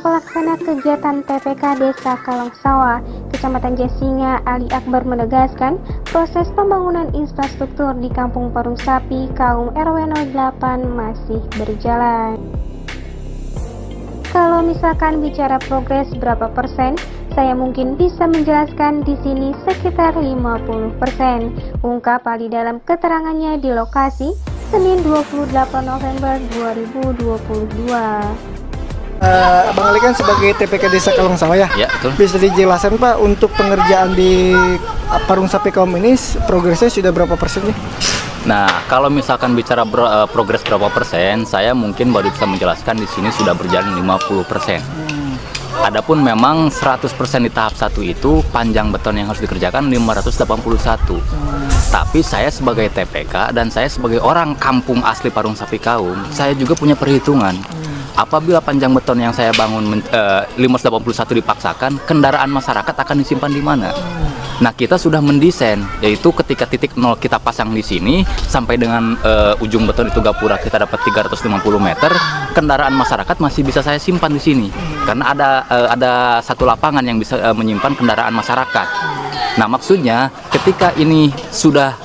pelaksana kegiatan TPK Desa Kalongsawa, Kecamatan Jasinga, Ali Akbar menegaskan proses pembangunan infrastruktur di Kampung Parung Sapi kaum RW 08 masih berjalan. Kalau misalkan bicara progres berapa persen, saya mungkin bisa menjelaskan di sini sekitar 50%, ungkap Ali dalam keterangannya di lokasi Senin 28 November 2022. Abang Ali kan sebagai TPK Desa Kalongsawa ya? Ya, betul. Bisa dijelaskan Pak, untuk pengerjaan di Parung Sapi kaum ini progresnya sudah berapa persen nih? Nah, kalau misalkan bicara progres berapa persen, saya mungkin baru bisa menjelaskan di sini sudah berjalan 50%. Adapun memang 100% di tahap 1 itu panjang beton yang harus dikerjakan 581. Tapi saya sebagai TPK dan saya sebagai orang kampung asli Parung Sapi kaum, saya juga punya perhitungan. Apabila panjang beton yang saya bangun 581 dipaksakan, kendaraan masyarakat akan disimpan di mana? Nah, kita sudah mendesain, yaitu ketika titik 0 kita pasang di sini sampai dengan ujung beton itu gapura kita dapat 350 meter, kendaraan masyarakat masih bisa saya simpan di sini. Karena ada satu lapangan yang bisa menyimpan kendaraan masyarakat. Nah, maksudnya ketika ini sudah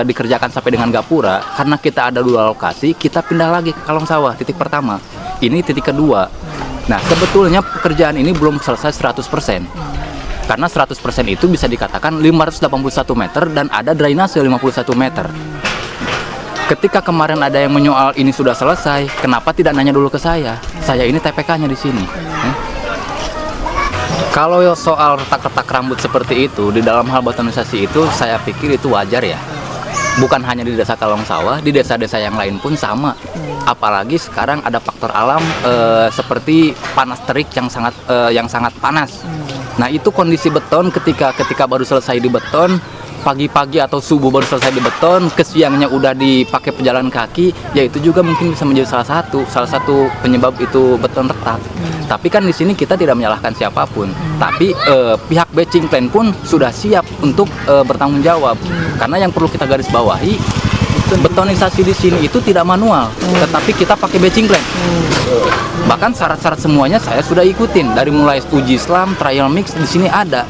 dikerjakan sampai dengan gapura, karena kita ada 2 lokasi, kita pindah lagi ke Kalongsawa, titik pertama. Ini titik kedua. Nah, sebetulnya pekerjaan ini belum selesai 100%. Karena 100% itu bisa dikatakan 581 meter dan ada drainase 51 meter. Ketika kemarin ada yang menyoal ini sudah selesai, kenapa tidak nanya dulu ke saya? Saya ini TPK-nya di sini. Kalau soal retak-retak rambut seperti itu, di dalam hal betonisasi itu, saya pikir itu wajar ya. Bukan hanya di Desa Kalongsawa, di desa-desa yang lain pun sama. Apalagi sekarang ada faktor alam seperti panas terik yang sangat panas. Nah, itu kondisi beton ketika baru selesai di beton, pagi-pagi atau subuh baru selesai di beton, ke siangnya udah dipakai pejalan kaki, ya itu juga mungkin bisa menjadi salah satu penyebab itu beton retak. Tapi kan di sini kita tidak menyalahkan siapapun. Tapi pihak batching plan pun sudah siap untuk bertanggung jawab. Karena yang perlu kita garis bawahi, betonisasi di sini itu tidak manual, tetapi kita pakai batching plan. Bahkan syarat-syarat semuanya saya sudah ikutin, dari mulai uji Islam, trial mix di sini ada.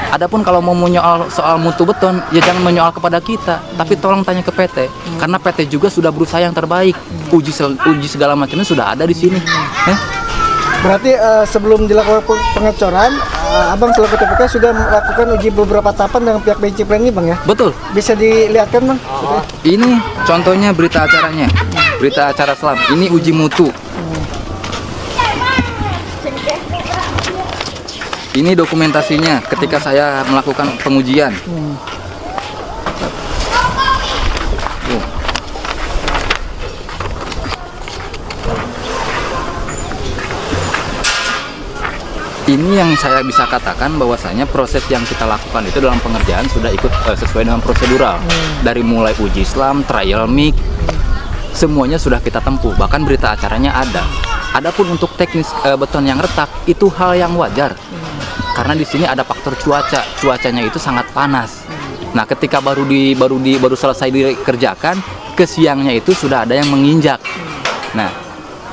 Adapun kalau mau menyoal soal mutu beton, ya jangan menyoal kepada kita, tapi tolong tanya ke PT, karena PT juga sudah berusaha yang terbaik. Uji segala macamnya sudah ada di sini. Berarti sebelum dilakukan pengecoran, Abang selaku TPK sudah melakukan uji beberapa tahapan dengan pihak batching plan ini, Bang ya? Betul. Bisa dilihatkan, Bang? Ini contohnya berita acaranya, berita acara selam. Ini uji mutu. Ini dokumentasinya ketika saya melakukan pengujian. Ini yang saya bisa katakan bahwasanya proses yang kita lakukan itu dalam pengerjaan sudah ikut sesuai dengan prosedural. Dari mulai uji Islam, trial mix, semuanya sudah kita tempuh. Bahkan berita acaranya ada. Adapun untuk teknis beton yang retak itu hal yang wajar. Karena di sini ada faktor cuaca. Cuacanya itu sangat panas. Nah, ketika baru selesai dikerjakan, ke siangnya itu sudah ada yang menginjak. Nah,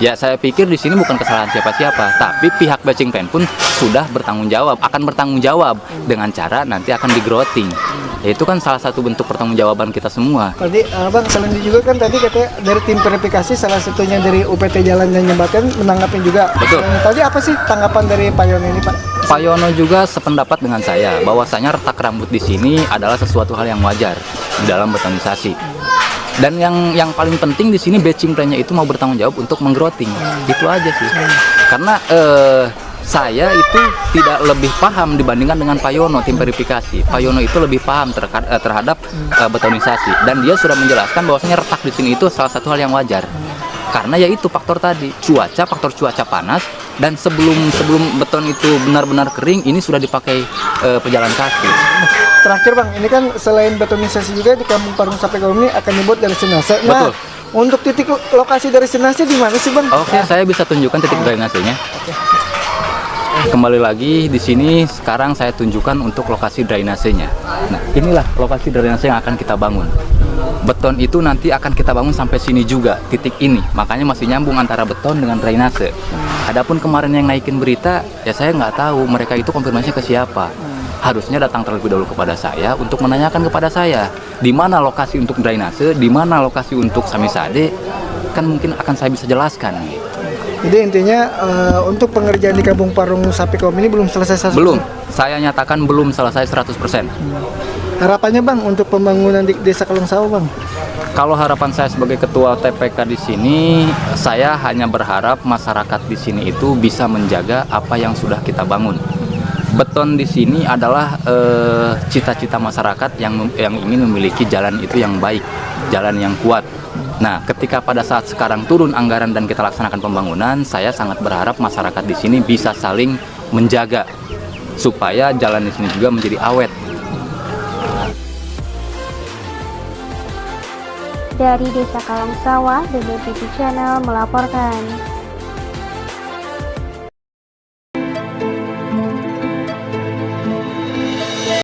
ya saya pikir di sini bukan kesalahan siapa-siapa, tapi pihak batching plan pun sudah akan bertanggung jawab dengan cara nanti akan di-grouting. Ya, itu kan salah satu bentuk pertanggungjawaban kita semua. Tadi Bang, selain itu juga kan tadi katanya dari tim verifikasi salah satunya dari UPT Jalan dan Jembatan menanggapi juga. Betul. Tadi apa sih tanggapan dari Pak Yono ini, Pak? Pak Yono juga sependapat dengan saya bahwasanya retak rambut di sini adalah sesuatu hal yang wajar di dalam betonisasi. Dan yang paling penting di sini batching plan-nya itu mau bertanggung jawab untuk menggrowing. Itu aja sih. Karena saya itu tidak lebih paham dibandingkan dengan Pak Yono tim verifikasi. Pak Yono itu lebih paham terhadap betonisasi, dan dia sudah menjelaskan bahwasanya retak di sini itu salah satu hal yang wajar. Karena yaitu faktor tadi, faktor cuaca panas, dan sebelum beton itu benar-benar kering, ini sudah dipakai pejalan kaki. Terakhir Bang, ini kan selain betonisasi juga di Kampung Parung Sapi kaum ini akan dibuat dari drainase. Nah, betul. Untuk titik lokasi dari drainase di mana sih, Bang? Oke, saya bisa tunjukkan titik drainasenya. Kembali lagi di sini sekarang saya tunjukkan untuk lokasi drainasenya. Nah, inilah lokasi drainase yang akan kita bangun. Beton itu nanti akan kita bangun sampai sini juga, titik ini. Makanya masih nyambung antara beton dengan drainase. Adapun kemarin yang naikin berita, ya saya nggak tahu mereka itu konfirmasi ke siapa. Harusnya datang terlebih dahulu kepada saya untuk menanyakan kepada saya di mana lokasi untuk drainase, di mana lokasi untuk samisade, kan mungkin akan saya bisa jelaskan gitu. Jadi intinya untuk pengerjaan di Kampung Parung Sapi Kaum ini belum selesai 100%? Belum, saya nyatakan belum selesai 100%. Harapannya Bang untuk pembangunan di Desa Kalong Sawah Bang? Kalau harapan saya sebagai ketua TPK di sini, saya hanya berharap masyarakat di sini itu bisa menjaga apa yang sudah kita bangun. Beton di sini adalah cita-cita masyarakat yang ingin memiliki jalan itu yang baik, jalan yang kuat. Nah, ketika pada saat sekarang turun anggaran dan kita laksanakan pembangunan, saya sangat berharap masyarakat di sini bisa saling menjaga supaya jalan di sini juga menjadi awet. Dari Desa Kalong Sawah, BBTV Channel melaporkan.